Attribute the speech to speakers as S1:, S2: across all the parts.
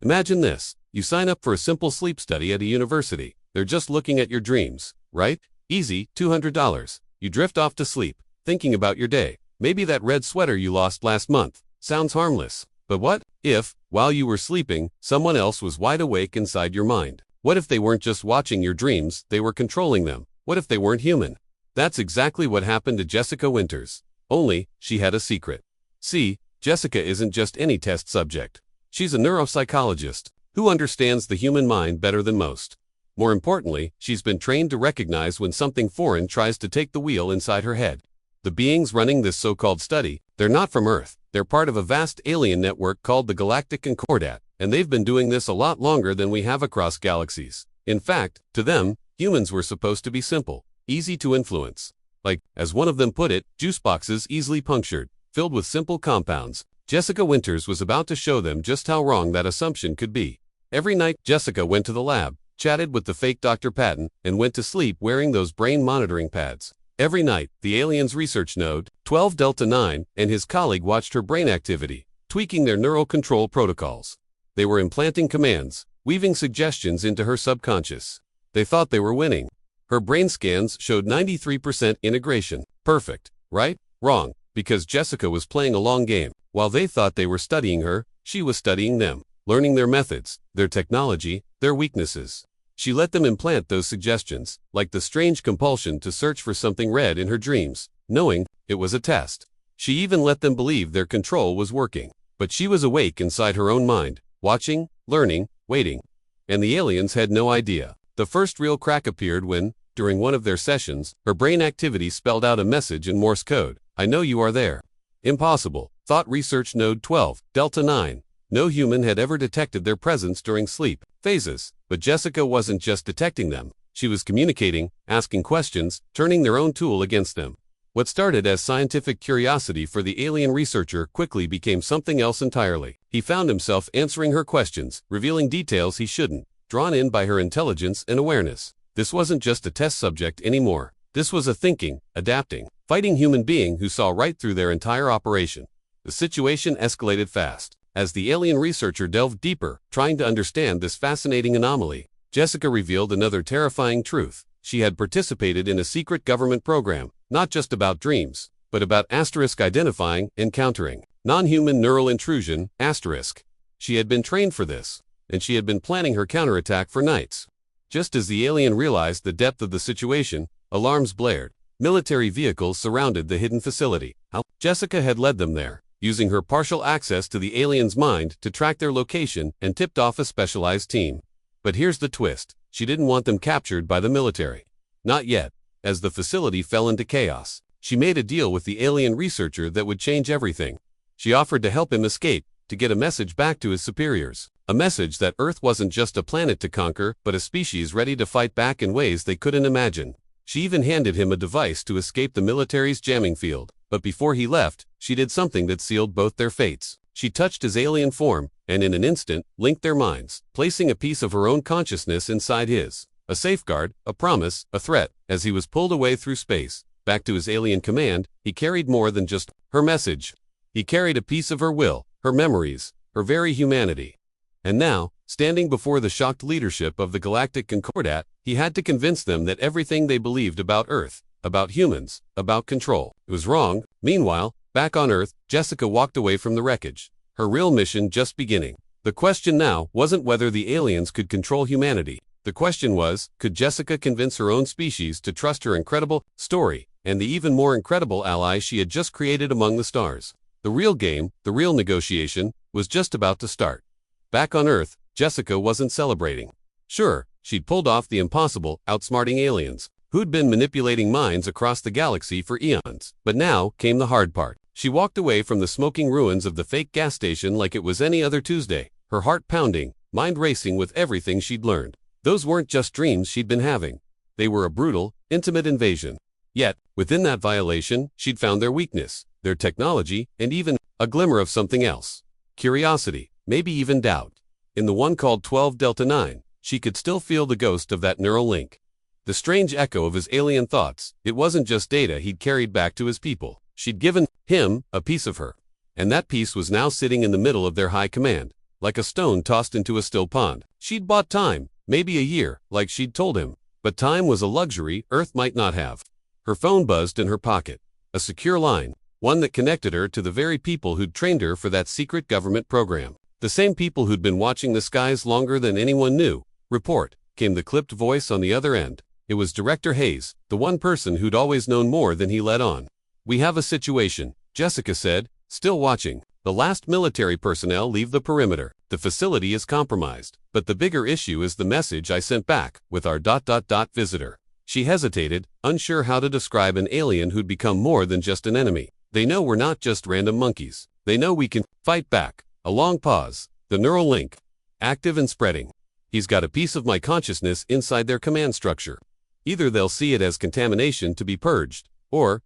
S1: Imagine this. You sign up for a simple sleep study at a university. They're just looking at your dreams, right? Easy, $200. You drift off to sleep, thinking about your day. Maybe that red sweater you lost last month. Sounds harmless. But what if, while you were sleeping, someone else was wide awake inside your mind? What if they weren't just watching your dreams, they were controlling them? What if they weren't human? That's exactly what happened to Jessica Winters. Only, she had a secret. See, Jessica isn't just any test subject. She's a neuropsychologist who understands the human mind better than most. More importantly, she's been trained to recognize when something foreign tries to take the wheel inside her head. The beings running this so-called study, they're not from Earth. They're part of a vast alien network called the Galactic Concordat, and they've been doing this a lot longer than we have across galaxies. In fact, to them, humans were supposed to be simple, easy to influence. Like, as one of them put it, juice boxes easily punctured, filled with simple compounds. Jessica Winters was about to show them just how wrong that assumption could be. Every night, Jessica went to the lab, chatted with the fake Dr. Patton, and went to sleep wearing those brain monitoring pads. Every night, the alien's research node, 12 Delta 9, and his colleague watched her brain activity, tweaking their neural control protocols. They were implanting commands, weaving suggestions into her subconscious. They thought they were winning. Her brain scans showed 93% integration. Perfect, right? Wrong, because Jessica was playing a long game. While they thought they were studying her, she was studying them, learning their methods, their technology, their weaknesses. She let them implant those suggestions, like the strange compulsion to search for something red in her dreams, knowing it was a test. She even let them believe their control was working. But she was awake inside her own mind, watching, learning, waiting. And the aliens had no idea. The first real crack appeared when, during one of their sessions, her brain activity spelled out a message in Morse code. I know you are there. Impossible, thought research node 12, Delta 9. No human had ever detected their presence during sleep phases. But Jessica wasn't just detecting them. She was communicating, asking questions, turning their own tool against them. What started as scientific curiosity for the alien researcher quickly became something else entirely. He found himself answering her questions, revealing details he shouldn't, drawn in by her intelligence and awareness. This wasn't just a test subject anymore. This was a thinking, adapting, fighting human being who saw right through their entire operation. The situation escalated fast. As the alien researcher delved deeper, trying to understand this fascinating anomaly, Jessica revealed another terrifying truth. She had participated in a secret government program, not just about dreams, but about identifying and countering non-human neural intrusion, *. She had been trained for this, and she had been planning her counterattack for nights. Just as the alien realized the depth of the situation, alarms blared. Military vehicles surrounded the hidden facility. Jessica had led them there, using her partial access to the alien's mind to track their location and tipped off a specialized team. But here's the twist. She didn't want them captured by the military. Not yet. As the facility fell into chaos, she made a deal with the alien researcher that would change everything. She offered to help him escape, to get a message back to his superiors. A message that Earth wasn't just a planet to conquer, but a species ready to fight back in ways they couldn't imagine. She even handed him a device to escape the military's jamming field. But before he left, she did something that sealed both their fates. She touched his alien form, and in an instant, linked their minds, placing a piece of her own consciousness inside his. A safeguard, a promise, a threat. As he was pulled away through space, back to his alien command, he carried more than just her message. He carried a piece of her will, her memories, her very humanity. And now, standing before the shocked leadership of the Galactic Concordat, he had to convince them that everything they believed about Earth, about humans, about control, was wrong. Meanwhile, back on Earth, Jessica walked away from the wreckage, her real mission just beginning. The question now wasn't whether the aliens could control humanity. The question was, could Jessica convince her own species to trust her incredible story and the even more incredible ally she had just created among the stars? The real game, the real negotiation, was just about to start. Back on Earth, Jessica wasn't celebrating. Sure, she'd pulled off the impossible, outsmarting aliens who'd been manipulating minds across the galaxy for eons. But now came the hard part. She walked away from the smoking ruins of the fake gas station like it was any other Tuesday, her heart pounding, mind racing with everything she'd learned. Those weren't just dreams she'd been having. They were a brutal, intimate invasion. Yet, within that violation, she'd found their weakness, their technology, and even a glimmer of something else. Curiosity, maybe even doubt. In the one called 12 Delta 9, she could still feel the ghost of that neural link. The strange echo of his alien thoughts. It wasn't just data he'd carried back to his people. She'd given him a piece of her. And that piece was now sitting in the middle of their high command, like a stone tossed into a still pond. She'd bought time, maybe a year, like she'd told him. But time was a luxury Earth might not have. Her phone buzzed in her pocket. A secure line, one that connected her to the very people who'd trained her for that secret government program. The same people who'd been watching the skies longer than anyone knew. Report, came the clipped voice on the other end. It was Director Hayes, the one person who'd always known more than he let on. We have a situation, Jessica said, still watching. The last military personnel leave the perimeter. The facility is compromised. But the bigger issue is the message I sent back, with our ... visitor. She hesitated, unsure how to describe an alien who'd become more than just an enemy. They know we're not just random monkeys. They know we can fight back. A long pause. The neural link. Active and spreading. He's got a piece of my consciousness inside their command structure. Either they'll see it as contamination to be purged, or ...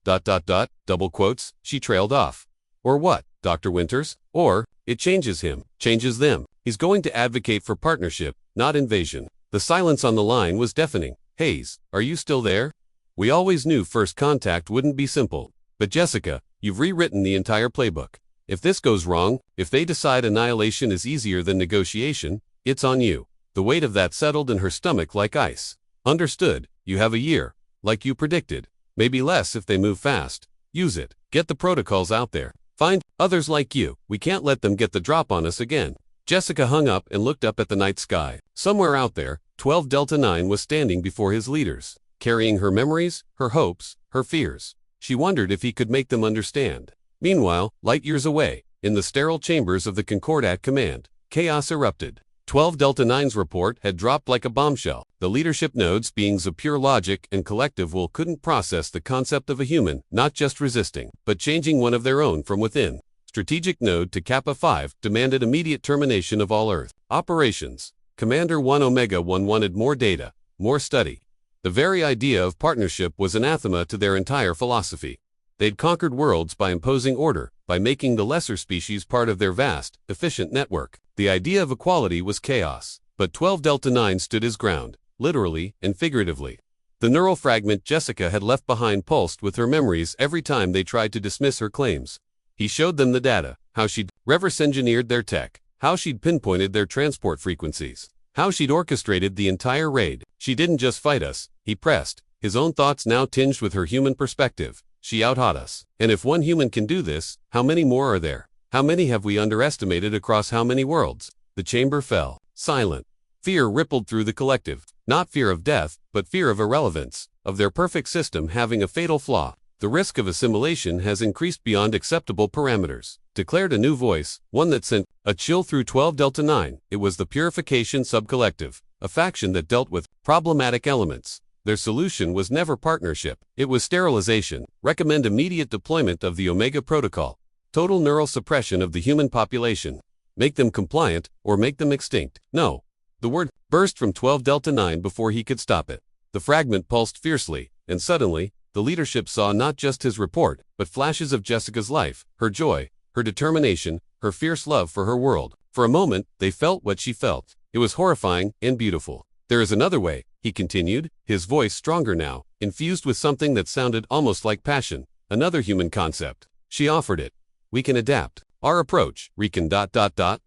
S1: double quotes, she trailed off. Or what, Dr. Winters? Or, it changes him, changes them. He's going to advocate for partnership, not invasion. The silence on the line was deafening. Hayes, are you still there? We always knew first contact wouldn't be simple. But Jessica, you've rewritten the entire playbook. If this goes wrong, if they decide annihilation is easier than negotiation, it's on you. The weight of that settled in her stomach like ice. Understood, you have a year, like you predicted. Maybe less if they move fast. Use it. Get the protocols out there. Find others like you. We can't let them get the drop on us again. Jessica hung up and looked up at the night sky. Somewhere out there, 12 Delta 9 was standing before his leaders, carrying her memories, her hopes, her fears. She wondered if he could make them understand. Meanwhile, light years away, in the sterile chambers of the Concordat Command, chaos erupted. 12 Delta 9's report had dropped like a bombshell. The leadership nodes, beings of pure logic and collective will, couldn't process the concept of a human, not just resisting, but changing one of their own from within. Strategic node to Kappa 5 demanded immediate termination of all Earth operations. Commander 1 Omega 1 wanted more data, more study. The very idea of partnership was anathema to their entire philosophy. They'd conquered worlds by imposing order, by making the lesser species part of their vast, efficient network. The idea of equality was chaos. But 12 Delta 9 stood his ground, literally and figuratively. The neural fragment Jessica had left behind pulsed with her memories every time they tried to dismiss her claims. He showed them the data, how she'd reverse engineered their tech, how she'd pinpointed their transport frequencies, how she'd orchestrated the entire raid. She didn't just fight us, he pressed, his own thoughts now tinged with her human perspective. She outhought us. And if one human can do this, how many more are there? How many have we underestimated across how many worlds? The chamber fell, silent. Fear rippled through the collective, not fear of death, but fear of irrelevance, of their perfect system having a fatal flaw. The risk of assimilation has increased beyond acceptable parameters, declared a new voice, one that sent a chill through 12 Delta 9. It was the Purification Subcollective, a faction that dealt with problematic elements. Their solution was never partnership. It was sterilization. Recommend immediate deployment of the Omega Protocol. Total neural suppression of the human population. Make them compliant, or make them extinct. No. The word burst from 12 Delta 9 before he could stop it. The fragment pulsed fiercely, and suddenly, the leadership saw not just his report, but flashes of Jessica's life, her joy, her determination, her fierce love for her world. For a moment, they felt what she felt. It was horrifying and beautiful. There is another way, he continued, his voice stronger now, infused with something that sounded almost like passion. Another human concept. She offered it. We can adapt. Our approach, we can ...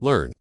S1: learn.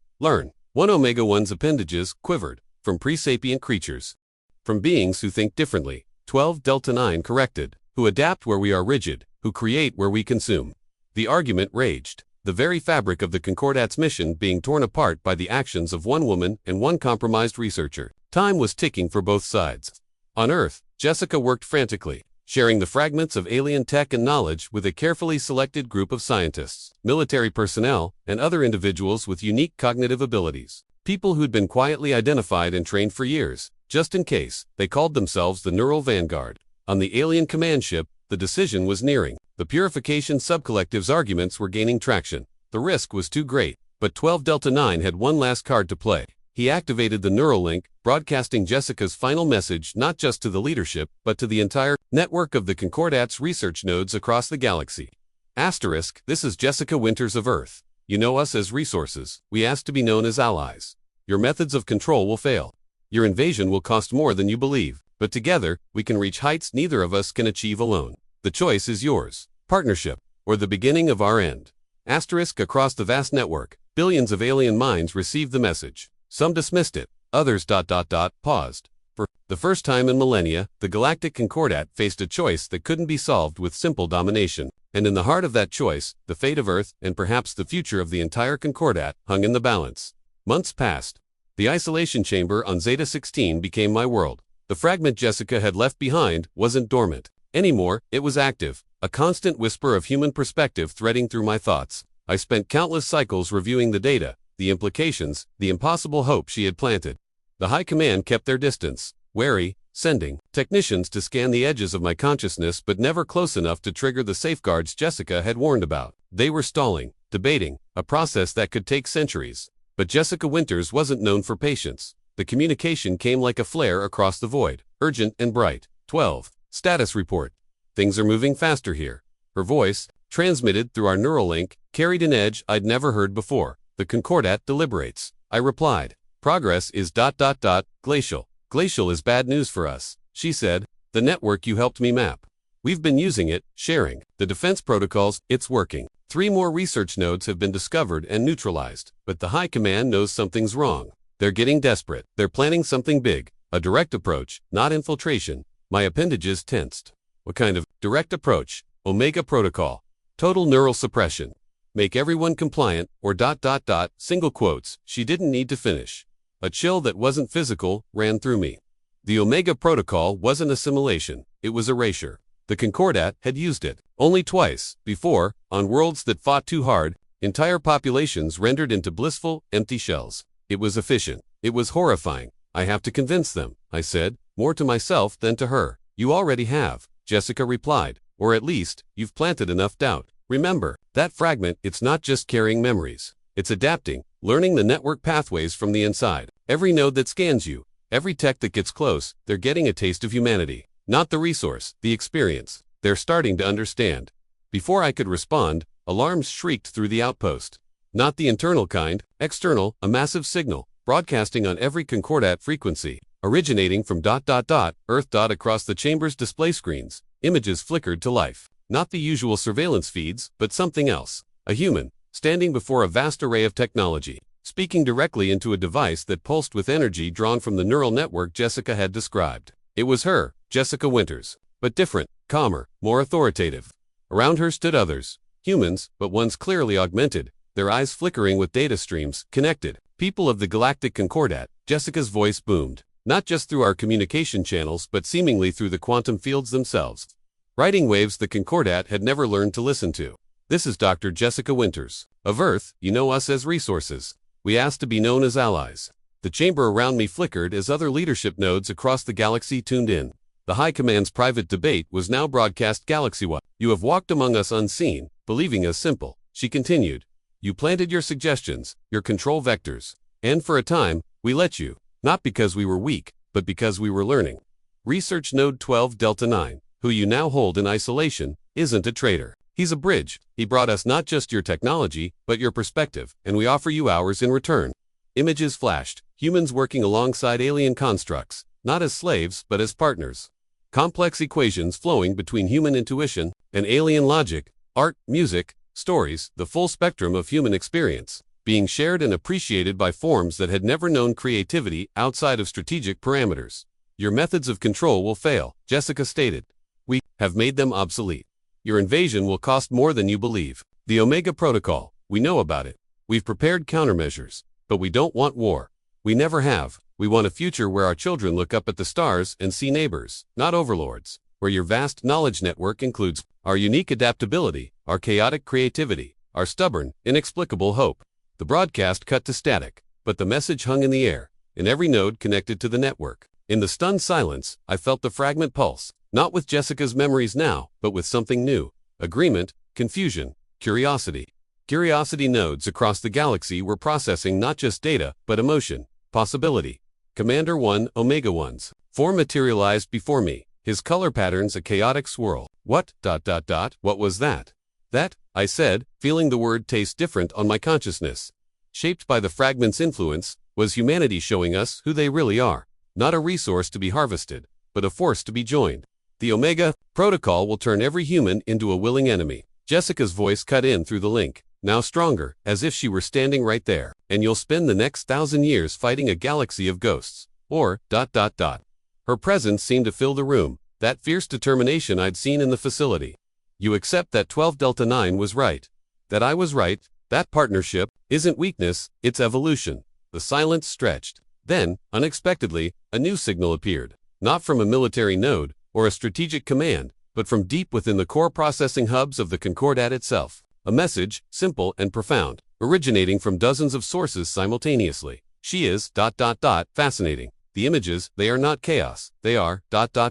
S1: 1 Omega 1's appendages quivered, from pre-sapient creatures. From beings who think differently. 12 Delta 9 corrected. Who adapt where we are rigid, who create where we consume. The argument raged, the very fabric of the Concordat's mission being torn apart by the actions of one woman and one compromised researcher. Time was ticking for both sides. On Earth, Jessica worked frantically, sharing the fragments of alien tech and knowledge with a carefully selected group of scientists, military personnel, and other individuals with unique cognitive abilities. People who'd been quietly identified and trained for years, just in case. They called themselves the Neural Vanguard. On the alien command ship, the decision was nearing. The Purification Subcollective's arguments were gaining traction. The risk was too great, but 12 Delta 9 had one last card to play. He activated the neural link, broadcasting Jessica's final message not just to the leadership, but to the entire network of the Concordat's research nodes across the galaxy. Asterisk, this is Jessica Winters of Earth. You know us as resources. We ask to be known as allies. Your methods of control will fail. Your invasion will cost more than you believe. But together, we can reach heights neither of us can achieve alone. The choice is yours. Partnership, or the beginning of our end. Asterisk across the vast network. Billions of alien minds received the message. Some dismissed it, others paused. For the first time in millennia, the Galactic Concordat faced a choice that couldn't be solved with simple domination. And in the heart of that choice, the fate of Earth, and perhaps the future of the entire Concordat, hung in the balance. Months passed. The isolation chamber on Zeta-16 became my world. The fragment Jessica had left behind wasn't dormant anymore, it was active, a constant whisper of human perspective threading through my thoughts. I spent countless cycles reviewing the data, the implications, the impossible hope she had planted. The High Command kept their distance, wary, sending technicians to scan the edges of my consciousness but never close enough to trigger the safeguards Jessica had warned about. They were stalling, debating, a process that could take centuries. But Jessica Winters wasn't known for patience. The communication came like a flare across the void, urgent and bright. 12. Status report. Things are moving faster here. Her voice, transmitted through our neural link, carried an edge I'd never heard before. The Concordat deliberates. I replied. Progress is glacial. Glacial is bad news for us, she said. The network you helped me map. We've been using it, sharing the defense protocols, it's working. 3 more research nodes have been discovered and neutralized, but the High Command knows something's wrong. They're getting desperate. They're planning something big, a direct approach, not infiltration. My appendages tensed. What kind of direct approach? Omega protocol. Total neural suppression. Make everyone compliant, or single quotes, she didn't need to finish. A chill that wasn't physical ran through me. The Omega protocol wasn't assimilation, it was erasure. The Concordat had used it only twice before, on worlds that fought too hard, entire populations rendered into blissful, empty shells. It was efficient. It was horrifying. I have to convince them, I said, more to myself than to her. You already have, Jessica replied, or at least, you've planted enough doubt. Remember, that fragment, it's not just carrying memories. It's adapting, learning the network pathways from the inside. Every node that scans you, every tech that gets close, they're getting a taste of humanity. Not the resource, the experience. They're starting to understand. Before I could respond, alarms shrieked through the outpost. Not the internal kind, external, a massive signal, broadcasting on every Concordat frequency, originating from Earth across the chamber's display screens. Images flickered to life. Not the usual surveillance feeds, but something else. A human, standing before a vast array of technology, speaking directly into a device that pulsed with energy drawn from the neural network Jessica had described. It was her, Jessica Winters, but different, calmer, more authoritative. Around her stood others, humans, but ones clearly augmented, their eyes flickering with data streams, connected. People of the Galactic Concordat, Jessica's voice boomed, not just through our communication channels but seemingly through the quantum fields themselves. Writing waves the Concordat had never learned to listen to. This is Dr. Jessica Winters. Of Earth, you know us as resources. We asked to be known as allies. The chamber around me flickered as other leadership nodes across the galaxy tuned in. The High Command's private debate was now broadcast galaxy-wide. You have walked among us unseen, believing us simple, she continued. You planted your suggestions, your control vectors. And for a time, we let you. Not because we were weak, but because we were learning. Research Node 12 Delta 9, who you now hold in isolation, isn't a traitor. He's a bridge. He brought us not just your technology, but your perspective, and we offer you ours in return. Images flashed, humans working alongside alien constructs, not as slaves, but as partners. Complex equations flowing between human intuition and alien logic, art, music, stories, the full spectrum of human experience, being shared and appreciated by forms that had never known creativity outside of strategic parameters. Your methods of control will fail, Jessica stated. We have made them obsolete. Your invasion will cost more than you believe. The Omega Protocol, we know about it. We've prepared countermeasures, but we don't want war. We never have. We want a future where our children look up at the stars and see neighbors, not overlords, where your vast knowledge network includes our unique adaptability, our chaotic creativity, our stubborn, inexplicable hope. The broadcast cut to static, but the message hung in the air, in every node connected to the network. In the stunned silence, I felt the fragment pulse, not with Jessica's memories now, but with something new. Agreement, confusion, curiosity. Curiosity nodes across the galaxy were processing not just data, but emotion, possibility. Commander 1, Omega 1's form materialized before me, his color patterns a chaotic swirl. What was that? That, I said, feeling the word taste different on my consciousness. Shaped by the fragment's influence, was humanity showing us who they really are. Not a resource to be harvested, but a force to be joined. The Omega Protocol will turn every human into a willing enemy. Jessica's voice cut in through the link. now stronger, as if she were standing right there. And you'll spend the next 1,000 years fighting a galaxy of ghosts. Or, ... Her presence seemed to fill the room, that fierce determination I'd seen in the facility. You accept that 12 Delta 9 was right. That I was right. That partnership isn't weakness, it's evolution. The silence stretched. Then, unexpectedly, a new signal appeared. Not from a military node or a strategic command, but from deep within the core processing hubs of the Concordat itself. A message, simple and profound, originating from dozens of sources simultaneously. She is ... fascinating. The images, they are not chaos. They are ...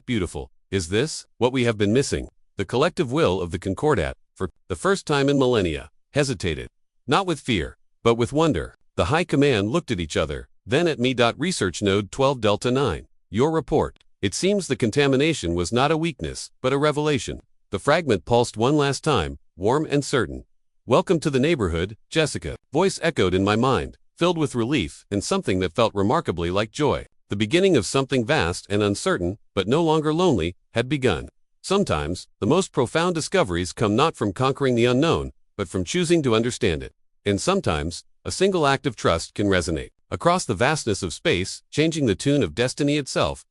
S1: beautiful. Is this what we have been missing? The collective will of the Concordat, for the first time in millennia, hesitated. Not with fear, but with wonder. The High Command looked at each other, then at me. Research Node 12 Delta 9. Your report. It seems the contamination was not a weakness, but a revelation. The fragment pulsed one last time, warm and certain. Welcome to the neighborhood, Jessica. Voice echoed in my mind, filled with relief and something that felt remarkably like joy. The beginning of something vast and uncertain, but no longer lonely, had begun. Sometimes, the most profound discoveries come not from conquering the unknown, but from choosing to understand it. And sometimes, a single act of trust can resonate across the vastness of space, changing the tune of destiny itself.